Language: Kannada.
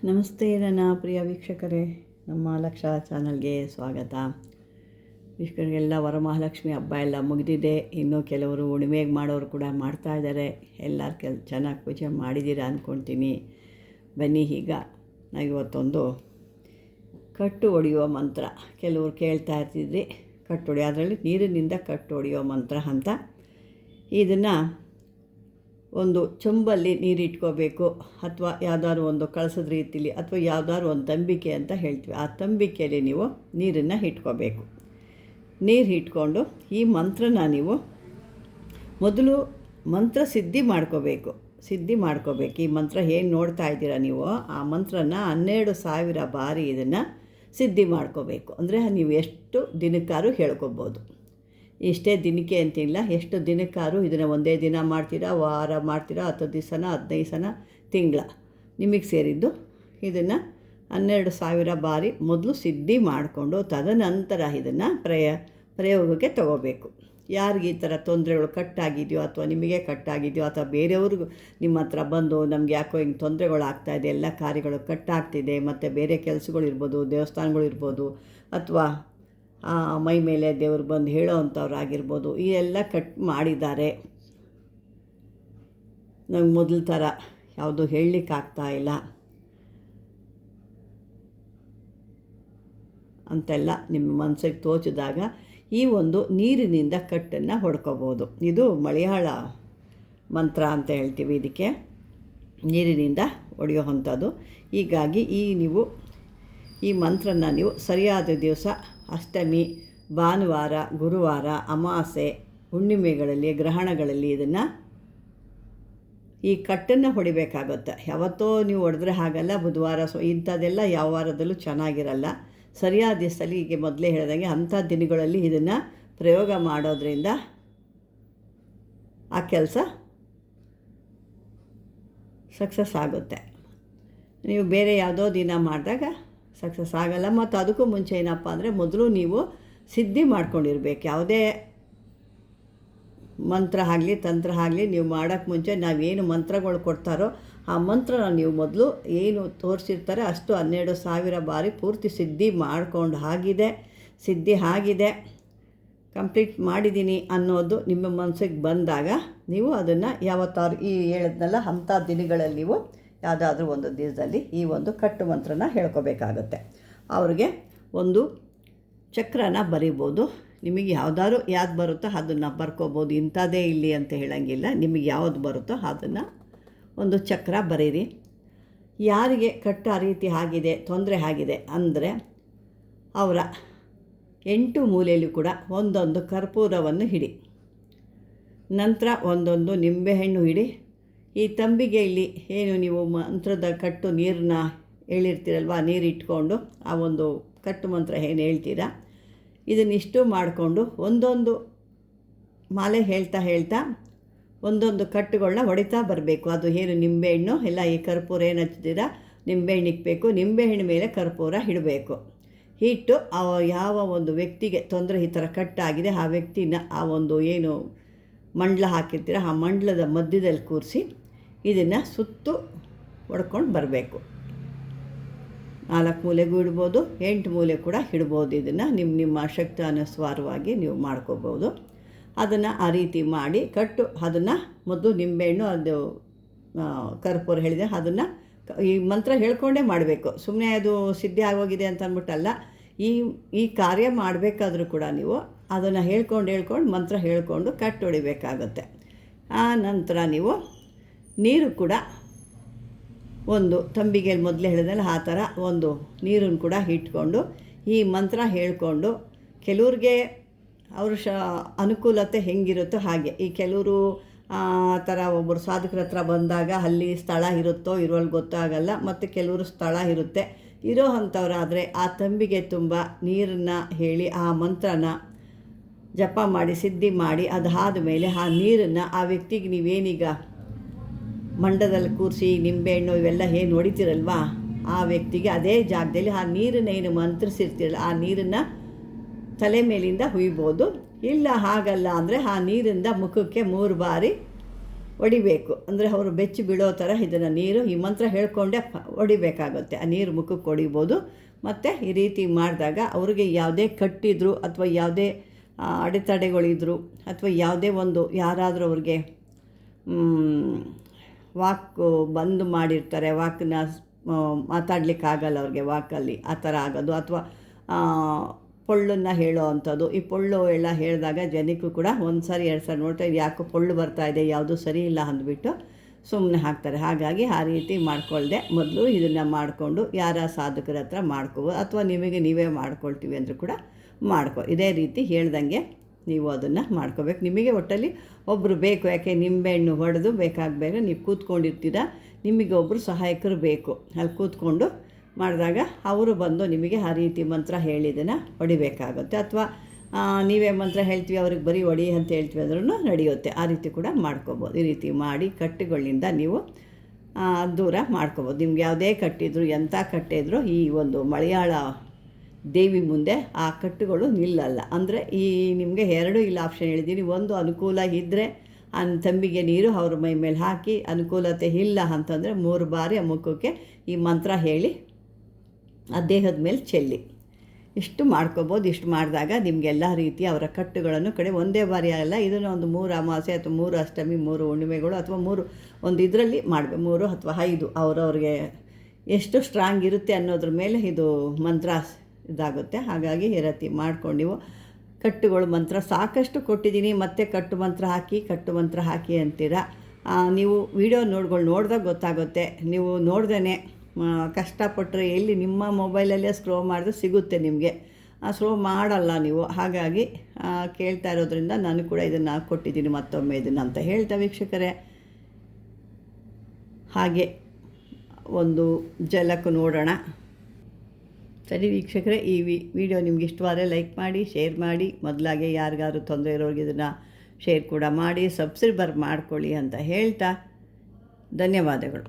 ನಮಸ್ತೆ ನನ್ನ ಪ್ರಿಯ ವೀಕ್ಷಕರೇ, ನಮ್ಮ ಲಕ್ಷ ಚಾನಲ್ಗೆ ಸ್ವಾಗತ. ವೀಕ್ಷಕರಿಗೆಲ್ಲ ವರಮಹಾಲಕ್ಷ್ಮಿ ಹಬ್ಬ ಎಲ್ಲ ಮುಗಿದಿದೆ. ಇನ್ನೂ ಕೆಲವರು ಉಣಿಮೆಗೆ ಮಾಡೋರು ಕೂಡ ಮಾಡ್ತಾಯಿದ್ದಾರೆ. ಎಲ್ಲರೂ ಚೆನ್ನಾಗಿ ಪೂಜೆ ಮಾಡಿದ್ದೀರಾ ಅಂದ್ಕೊಳ್ತೀನಿ. ಬನ್ನಿ, ಈಗ ನಾವು ಇವತ್ತೊಂದು ಕಟ್ಟು ಹೊಡೆಯುವ ಮಂತ್ರ. ಕೆಲವರು ಕೇಳ್ತಾ ಇರ್ತಿದ್ರಿ, ಕಟ್ಟು ಹೊಡೆಯೋ ಅದರಲ್ಲಿ ನೀರಿನಿಂದ ಕಟ್ಟು ಹೊಡೆಯೋ ಮಂತ್ರ ಅಂತ. ಇದನ್ನು ಒಂದು ಚೊಂಬಲ್ಲಿ ನೀರಿಟ್ಕೋಬೇಕು, ಅಥವಾ ಯಾವುದಾದ್ರು ಒಂದು ಕಳಸದ ರೀತಿಲಿ, ಅಥವಾ ಯಾವುದಾದ್ರು ಒಂದು ತಂಬಿಕೆ ಅಂತ ಹೇಳ್ತೀವಿ, ಆ ತಂಬಿಕೆಯಲ್ಲಿ ನೀವು ನೀರನ್ನು ಇಟ್ಕೋಬೇಕು. ನೀರು ಇಟ್ಕೊಂಡು ಈ ಮಂತ್ರನ ನೀವು ಮೊದಲು ಮಂತ್ರ ಸಿದ್ಧಿ ಮಾಡ್ಕೋಬೇಕು. ಈ ಮಂತ್ರ ಏನು ನೋಡ್ತಾ ಇದ್ದೀರಾ ನೀವು, ಆ ಮಂತ್ರನ 12,000 ಬಾರಿ ಇದನ್ನು ಸಿದ್ಧಿ ಮಾಡ್ಕೋಬೇಕು. ಅಂದರೆ ನೀವು ಎಷ್ಟು ದಿನಕ್ಕಾದ್ರೂ ಹೇಳ್ಕೊಬೋದು. ಇಷ್ಟೇ ದಿನಕ್ಕೆ ಅಂತಿಲ್ಲ, ಎಷ್ಟು ದಿನಕ್ಕಾದ್ರೂ ಇದನ್ನು ಒಂದೇ ದಿನ ಮಾಡ್ತೀರಾ, ವಾರ ಮಾಡ್ತೀರಾ, 10 ದಿವಸನ, 15 ದಿವಸನ, ತಿಂಗಳ, ನಿಮಗೆ ಸೇರಿದ್ದು. ಇದನ್ನು 12,000 ಬಾರಿ ಮೊದಲು ಸಿದ್ಧಿ ಮಾಡಿಕೊಂಡು ತದನಂತರ ಇದನ್ನು ಪ್ರಯೋಗಕ್ಕೆ ತಗೋಬೇಕು. ಯಾರಿಗೆ ಈ ಥರ ತೊಂದರೆಗಳು ಕಟ್ಟಾಗಿದೆಯೋ, ಅಥವಾ ನಿಮಗೆ ಕಟ್ಟಾಗಿದೆಯೋ, ಅಥವಾ ಬೇರೆಯವ್ರಿಗೂ ನಿಮ್ಮ ಹತ್ರ ಬಂದು ನಮ್ಗೆ ಯಾಕೋ ಹಿಂಗೆ ತೊಂದರೆಗಳು ಆಗ್ತಾಯಿದೆ, ಎಲ್ಲ ಕಾರ್ಯಗಳು ಕಟ್ಟಾಗ್ತಿದೆ, ಮತ್ತು ಬೇರೆ ಕೆಲಸಗಳಿರ್ಬೋದು, ದೇವಸ್ಥಾನಗಳಿರ್ಬೋದು, ಅಥವಾ ಮೈ ಮೇಲೆ ದೇವ್ರು ಬಂದು ಹೇಳೋ ಅಂಥವ್ರಾಗಿರ್ಬೋದು, ಈ ಎಲ್ಲ ಕಟ್ ಮಾಡಿದ್ದಾರೆ, ನಂಗೆ ಮೊದಲ ಥರ ಯಾವುದು ಹೇಳಲಿಕ್ಕಾಗ್ತಾ ಇಲ್ಲ ಅಂತೆಲ್ಲ ನಿಮ್ಮ ಮನಸ್ಸಿಗೆ ತೋಚಿದಾಗ ಈ ಒಂದು ನೀರಿನಿಂದ ಕಟ್ಟನ್ನು ಹೊಡ್ಕೋಬೋದು. ಇದು ಮಲಯಾಳ ಮಂತ್ರ ಅಂತ ಹೇಳ್ತೀವಿ, ಇದಕ್ಕೆ ನೀರಿನಿಂದ ಹೊಡೆಯೋ ಅಂಥದ್ದು. ಹೀಗಾಗಿ ನೀವು ಈ ಮಂತ್ರನ ನೀವು ಸರಿಯಾದ ದಿವಸ, ಅಷ್ಟಮಿ, ಭಾನುವಾರ, ಗುರುವಾರ, ಅಮಾವಾಸ್ಯೆ, ಹುಣ್ಣಿಮೆಗಳಲ್ಲಿ, ಗ್ರಹಣಗಳಲ್ಲಿ ಇದನ್ನು ಈ ಕಟ್ಟನ್ನು ಹೊಡಿಬೇಕಾಗುತ್ತೆ. ಯಾವತ್ತೋ ನೀವು ಹೊಡೆದ್ರೆ ಹಾಗಲ್ಲ, ಬುಧವಾರ ಇಂಥದ್ದೆಲ್ಲ ಯಾವ ವಾರದಲ್ಲೂ ಚೆನ್ನಾಗಿರಲ್ಲ. ಸರಿಯಾದ ದಿವಸದಲ್ಲಿ, ಈಗ ಮೊದಲೇ ಹೇಳಿದಂಗೆ ಅಂಥ ದಿನಗಳಲ್ಲಿ ಇದನ್ನು ಪ್ರಯೋಗ ಮಾಡೋದ್ರಿಂದ ಆ ಕೆಲಸ ಸಕ್ಸಸ್ ಆಗುತ್ತೆ. ನೀವು ಬೇರೆ ಯಾವುದೋ ದಿನ ಮಾಡಿದಾಗ ಸಕ್ಸಸ್ ಆಗಲ್ಲ. ಮತ್ತು ಅದಕ್ಕೂ ಮುಂಚೆ ಏನಪ್ಪ ಅಂದರೆ, ಮೊದಲು ನೀವು ಸಿದ್ಧಿ ಮಾಡ್ಕೊಂಡಿರ್ಬೇಕು. ಯಾವುದೇ ಮಂತ್ರ ಆಗಲಿ, ತಂತ್ರ ಆಗಲಿ, ನೀವು ಮಾಡೋಕ್ಕೆ ಮುಂಚೆ ನಾವೇನು ಮಂತ್ರಗಳು ಕೊಡ್ತಾರೋ ಆ ಮಂತ್ರನ ನೀವು ಮೊದಲು ಏನು ತೋರಿಸಿರ್ತಾರೆ ಅಷ್ಟು 12,000 ಬಾರಿ ಪೂರ್ತಿ ಸಿದ್ಧಿ ಮಾಡ್ಕೊಂಡು ಸಿದ್ಧಿ ಆಗಿದೆ, ಕಂಪ್ಲೀಟ್ ಮಾಡಿದ್ದೀನಿ ಅನ್ನೋದು ನಿಮ್ಮ ಮನಸ್ಸಿಗೆ ಬಂದಾಗ ನೀವು ಅದನ್ನು ಯಾವತ್ತಾರು ಈ ಹೇಳಿದ್ನಲ್ಲ ಅಂಥ ದಿನಗಳಲ್ಲಿ ನೀವು ಯಾವುದಾದ್ರೂ ಒಂದು ದಿವಸದಲ್ಲಿ ಈ ಒಂದು ಕಟ್ಟು ಮಂತ್ರನ ಹೇಳ್ಕೊಬೇಕಾಗತ್ತೆ. ಅವ್ರಿಗೆ ಒಂದು ಚಕ್ರನ ಬರಿಬೋದು. ನಿಮಗೆ ಯಾವ್ದಾದ್ರು ಯಾವ್ದು ಬರುತ್ತೋ ಅದನ್ನು ಬರ್ಕೋಬೋದು. ಇಂಥದ್ದೇ ಇಲ್ಲಿ ಅಂತ ಹೇಳೋಂಗಿಲ್ಲ, ನಿಮಗೆ ಯಾವುದು ಬರುತ್ತೋ ಅದನ್ನು ಒಂದು ಚಕ್ರ ಬರೀರಿ. ಯಾರಿಗೆ ಕಟ್ಟು ಆ ರೀತಿ ಆಗಿದೆ, ತೊಂದರೆ ಆಗಿದೆ ಅಂದರೆ ಅವರ 8 ಮೂಲೆಯಲ್ಲೂ ಕೂಡ ಒಂದೊಂದು ಕರ್ಪೂರವನ್ನು ಹಿಡಿ. ನಂತರ ಒಂದೊಂದು ನಿಂಬೆಹಣ್ಣು ಹಿಡಿ. ಈ ತಂಬಿಗೆಯಲ್ಲಿ ಏನು ನೀವು ಮಂತ್ರದ ಕಟ್ಟು ನೀರನ್ನ ಹೇಳಿರ್ತೀರಲ್ವ, ನೀರು ಇಟ್ಕೊಂಡು ಆ ಒಂದು ಕಟ್ಟು ಮಂತ್ರ ಏನು ಹೇಳ್ತೀರಾ, ಇದನ್ನಿಷ್ಟು ಮಾಡಿಕೊಂಡು ಒಂದೊಂದು ಮಾಲೆ ಹೇಳ್ತಾ ಒಂದೊಂದು ಕಟ್ಟುಗಳನ್ನ ಹೊಡಿತಾ ಬರಬೇಕು. ಅದು ಏನು ನಿಂಬೆಹಣ್ಣು ಎಲ್ಲ, ಈ ಕರ್ಪೂರ ಏನು ಹಚ್ಚಿದ್ದೀರಾ ನಿಂಬೆಹಣ್ಣು ಇಕ್ಕಬೇಕು. ನಿಂಬೆಹಣ್ಣು ಮೇಲೆ ಕರ್ಪೂರ ಇಡಬೇಕು. ಇಟ್ಟು ಯಾವ ಒಂದು ವ್ಯಕ್ತಿಗೆ ತೊಂದರೆ ಈ ಥರ ಕಟ್ಟಾಗಿದೆ ಆ ವ್ಯಕ್ತಿನ ಆ ಒಂದು ಏನು ಮಂಡಲ ಹಾಕಿರ್ತೀರ ಆ ಮಂಡಲದ ಮಧ್ಯದಲ್ಲಿ ಕೂರಿಸಿ ಇದನ್ನು ಸುತ್ತು ಹೊಡ್ಕೊಂಡು ಬರಬೇಕು. 4 ಮೂಲೆಗೂ ಇಡ್ಬೋದು, 8 ಮೂಲೆ ಕೂಡ ಇಡ್ಬೋದು. ಇದನ್ನು ನಿಮ್ಮ ಶಕ್ತಿ ಅನುಸಾರವಾಗಿ ನೀವು ಮಾಡ್ಕೋಬೋದು. ಅದನ್ನು ಆ ರೀತಿ ಮಾಡಿ ಅದನ್ನು ಮೊದಲು ನಿಂಬೆಹಣ್ಣು, ಅದು ಕರ್ಪೂರ ಹೇಳಿದೆ, ಅದನ್ನು ಈ ಮಂತ್ರ ಹೇಳ್ಕೊಂಡೇ ಮಾಡಬೇಕು. ಸುಮ್ಮನೆ ಅದು ಸಿದ್ಧಿ ಆಗೋಗಿದೆ ಅಂತ ಅಂದ್ಬಿಟ್ಟಲ್ಲ. ಈ ಕಾರ್ಯ ಮಾಡಬೇಕಾದ್ರೂ ಕೂಡ ನೀವು ಅದನ್ನು ಹೇಳ್ಕೊಂಡು ಮಂತ್ರ ಹೇಳ್ಕೊಂಡು ಕಟ್ಟು ಹೊಡಿಬೇಕಾಗುತ್ತೆ. ಆ ನಂತರ ನೀವು ನೀರು ಕೂಡ ಒಂದು ತಂಬಿಗೆಯಲ್ಲಿ ಮೊದಲೇ ಹೇಳಿದ್ನಲ್ಲ ಆ ಥರ ಒಂದು ನೀರನ್ನು ಕೂಡ ಇಟ್ಕೊಂಡು ಈ ಮಂತ್ರ ಹೇಳ್ಕೊಂಡು, ಕೆಲವ್ರಿಗೆ ಅವ್ರ ಅನುಕೂಲತೆ ಹೆಂಗಿರುತ್ತೋ ಹಾಗೆ. ಈ ಕೆಲವರು ಆ ಥರ ಒಬ್ಬರು ಸಾಧಕರ ಹತ್ರ ಬಂದಾಗ ಅಲ್ಲಿ ಸ್ಥಳ ಇರುತ್ತೋ ಇರೋಲ್ಲಿ ಗೊತ್ತಾಗಲ್ಲ, ಮತ್ತು ಕೆಲವರು ಸ್ಥಳ ಇರುತ್ತೆ. ಇರೋ ಅಂಥವ್ರಾದರೆ ಆ ತಂಬಿಗೆ ತುಂಬ ನೀರನ್ನು ಹೇಳಿ ಆ ಮಂತ್ರನ ಜಪ ಮಾಡಿ ಸಿದ್ಧಿ ಮಾಡಿ ಅದಾದ ಮೇಲೆ ಆ ನೀರನ್ನು ಆ ವ್ಯಕ್ತಿಗೆ ನೀವೇನೀಗ ಮಂಡದಲ್ಲಿ ಕೂರಿಸಿ ನಿಂಬೆಹಣ್ಣು ಇವೆಲ್ಲ ಏನು ಹೊಡಿತೀರಲ್ವ ಆ ವ್ಯಕ್ತಿಗೆ ಅದೇ ಜಾಗದಲ್ಲಿ ಆ ನೀರನ್ನು ಏನು ಮಂತ್ರಿಸಿರ್ತೀರಲ್ಲ ಆ ನೀರನ್ನು ತಲೆ ಮೇಲಿಂದ ಹುಯ್ಬೋದು. ಇಲ್ಲ ಹಾಗಲ್ಲ ಅಂದರೆ ಆ ನೀರಿಂದ ಮುಖಕ್ಕೆ 3 ಬಾರಿ ಹೊಡಿಬೇಕು. ಅಂದರೆ ಅವರು ಬೆಚ್ಚಿ ಬೀಳೋ ಥರ ಇದನ್ನು ನೀರು ಈ ಮಂತ್ರ ಹೇಳ್ಕೊಂಡೆ ಹೊಡಿಬೇಕಾಗುತ್ತೆ. ಆ ನೀರು ಮುಖಕ್ಕೆ ಹೊಡಿಬೋದು. ಮತ್ತು ಈ ರೀತಿ ಮಾಡಿದಾಗ ಅವ್ರಿಗೆ ಯಾವುದೇ ಕಟ್ಟಿದ್ರು ಅಥವಾ ಯಾವುದೇ ಅಡೆತಡೆಗಳಿದ್ರು ಅಥವಾ ಯಾವುದೇ ಒಂದು ಯಾರಾದರೂ ಅವ್ರಿಗೆ ವಾಕ್ ಬಂದ್ ಮಾಡಿರ್ತಾರೆ, ವಾಕನ್ನ ಮಾತಾಡಲಿಕ್ಕಾಗಲ್ಲ ಅವ್ರಿಗೆ ವಾಕಲ್ಲಿ, ಆ ಥರ ಆಗೋದು, ಅಥವಾ ಪೊಳ್ಳನ್ನು ಹೇಳೋ ಅಂಥದ್ದು. ಈ ಪೊಳ್ಳು ಎಲ್ಲ ಹೇಳಿದಾಗ ಜನಕ್ಕೂ ಕೂಡ ಒಂದು ಸಾರಿ 2 ಸಾರಿ ನೋಡ್ತಾರೆ, ಯಾಕೋ ಪೊಳ್ಳು ಬರ್ತಾಯಿದೆ, ಯಾವುದೂ ಸರಿ ಇಲ್ಲ ಅಂದ್ಬಿಟ್ಟು ಸುಮ್ಮನೆ ಹಾಕ್ತಾರೆ. ಹಾಗಾಗಿ ಆ ರೀತಿ ಮಾಡ್ಕೊಳ್ದೆ ಮೊದಲು ಇದನ್ನು ಮಾಡಿಕೊಂಡು ಯಾರ ಸಾಧಕರ ಹತ್ರ ಮಾಡ್ಕೋಬೋದು, ಅಥವಾ ನಿಮಗೆ ನೀವೇ ಮಾಡ್ಕೊಳ್ತೀವಿ ಅಂದರೂ ಕೂಡ ಇದೇ ರೀತಿ ಹೇಳ್ದಂಗೆ ನೀವು ಅದನ್ನು ಮಾಡ್ಕೋಬೇಕು. ನಿಮಗೆ ಒಟ್ಟಲ್ಲಿ ಒಬ್ಬರು ಬೇಕು, ಯಾಕೆ ನಿಂಬೆಹಣ್ಣು ಹೊಡೆದು ಬೇಕಾಗಬೇಕು, ನೀವು ಕೂತ್ಕೊಂಡಿರ್ತೀರ, ನಿಮಗೆ ಒಬ್ಬರು ಸಹಾಯಕರು ಬೇಕು. ಅಲ್ಲಿ ಕೂತ್ಕೊಂಡು ಮಾಡಿದಾಗ ಅವರು ಬಂದು ನಿಮಗೆ ಆ ರೀತಿ ಮಂತ್ರ ಹೇಳಿದ್ದನ್ನು ಹೊಡಿಬೇಕಾಗುತ್ತೆ. ಅಥವಾ ನೀವೇ ಮಂತ್ರ ಹೇಳ್ತೀವಿ ಅವ್ರಿಗೆ ಬರೀ ಹೊಡಿ ಅಂತ ಹೇಳ್ತೀವಿ ಅಂದ್ರೂ ನಡೆಯುತ್ತೆ. ಆ ರೀತಿ ಕೂಡ ಮಾಡ್ಕೋಬೋದು. ಈ ರೀತಿ ಮಾಡಿ ಕಟ್ಟುಗಳಿಂದ ನೀವು ದೂರ ಮಾಡ್ಕೋಬೋದು. ನಿಮ್ಗೆ ಯಾವುದೇ ಕಟ್ಟಿದ್ರು, ಎಂಥ ಕಟ್ಟಿದ್ರು ಈ ಒಂದು ಮಲಯಾಳ ದೇವಿ ಮುಂದೆ ಆ ಕಟ್ಟುಗಳು ನಿಲ್ಲಲ್ಲ. ಅಂದರೆ ಈ ನಿಮಗೆ 2 ಇಲ್ಲ ಆಪ್ಷನ್ ಹೇಳಿದ್ದೀನಿ. ಒಂದು ಅನುಕೂಲ ಇದ್ದರೆ ತಂಬಿಗೆ ನೀರು ಅವ್ರ ಮೈ ಮೇಲೆ ಹಾಕಿ, ಅನುಕೂಲತೆ ಇಲ್ಲ ಅಂತಂದರೆ 3 ಬಾರಿ ಆ ಮುಖಕ್ಕೆ ಈ ಮಂತ್ರ ಹೇಳಿ ಆ ದೇಹದ ಮೇಲೆ ಚೆಲ್ಲಿ ಇಷ್ಟು ಮಾಡ್ಕೋಬೋದು. ಇಷ್ಟು ಮಾಡಿದಾಗ ನಿಮಗೆಲ್ಲ ರೀತಿಯ ಅವರ ಕಟ್ಟುಗಳನ್ನು ಒಂದೇ ಬಾರಿ ಆಗಲ್ಲ, ಇದನ್ನು ಒಂದು 3 ಅಮಾವಾಸ್ಯೆ ಅಥವಾ 3 ಅಷ್ಟಮಿ, 3 ಹುಣ್ಣಿಮೆಗಳು ಅಥವಾ 3 ಒಂದು ಇದರಲ್ಲಿ ಮಾಡಬೇಕು. 3 ಅಥವಾ 5 ಅವ್ರವ್ರಿಗೆ ಎಷ್ಟು ಸ್ಟ್ರಾಂಗ್ ಇರುತ್ತೆ ಅನ್ನೋದ್ರ ಮೇಲೆ ಇದು ಮಂತ್ರ ಇದಾಗುತ್ತೆ. ಹಾಗಾಗಿ ಈ ರೀತಿ ಮಾಡ್ಕೊಂಡು ನೀವು ಕಟ್ಟುಗಳು ಮಂತ್ರ ಸಾಕಷ್ಟು ಕೊಟ್ಟಿದ್ದೀನಿ, ಮತ್ತು ಕಟ್ಟು ಮಂತ್ರ ಹಾಕಿ ಅಂತೀರ. ನೀವು ವಿಡಿಯೋ ನೋಡಿದಾಗ ಗೊತ್ತಾಗುತ್ತೆ. ನೀವು ನೋಡ್ದೇ ಕಷ್ಟಪಟ್ಟರೆ ಎಲ್ಲಿ ನಿಮ್ಮ ಮೊಬೈಲಲ್ಲೇ ಸ್ಕ್ರೋಲ್ ಮಾಡಿದ್ರೆ ಸಿಗುತ್ತೆ ನಿಮಗೆ, ಸ್ಕ್ರೋಲ್ ಮಾಡಲ್ಲ ನೀವು. ಹಾಗಾಗಿ ಕೇಳ್ತಾ ಇರೋದ್ರಿಂದ ನಾನು ಕೂಡ ಇದನ್ನು ಕೊಟ್ಟಿದ್ದೀನಿ ಮತ್ತೊಮ್ಮೆ ಇದನ್ನು ಅಂತ ಹೇಳ್ತಾ ವೀಕ್ಷಕರೇ, ಹಾಗೆ ಒಂದು ಜಲಕ್ಕೆ ನೋಡೋಣ. ಸರಿ ವೀಕ್ಷಕರೇ, ಈ ವಿಡಿಯೋ ನಿಮ್ಗೆ ಇಷ್ಟವಾದರೆ ಲೈಕ್ ಮಾಡಿ, ಶೇರ್ ಮಾಡಿ. ಮೊದಲಾಗೆ ಯಾರಿಗಾದ್ರೂ ತೊಂದರೆ ಇರೋರಿಗೆ ಇದನ್ನು ಶೇರ್ ಕೂಡ ಮಾಡಿ, ಸಬ್ಸ್ಕ್ರೈಬರ್ ಮಾಡ್ಕೊಳ್ಳಿ ಅಂತ ಹೇಳ್ತಾ ಧನ್ಯವಾದಗಳು.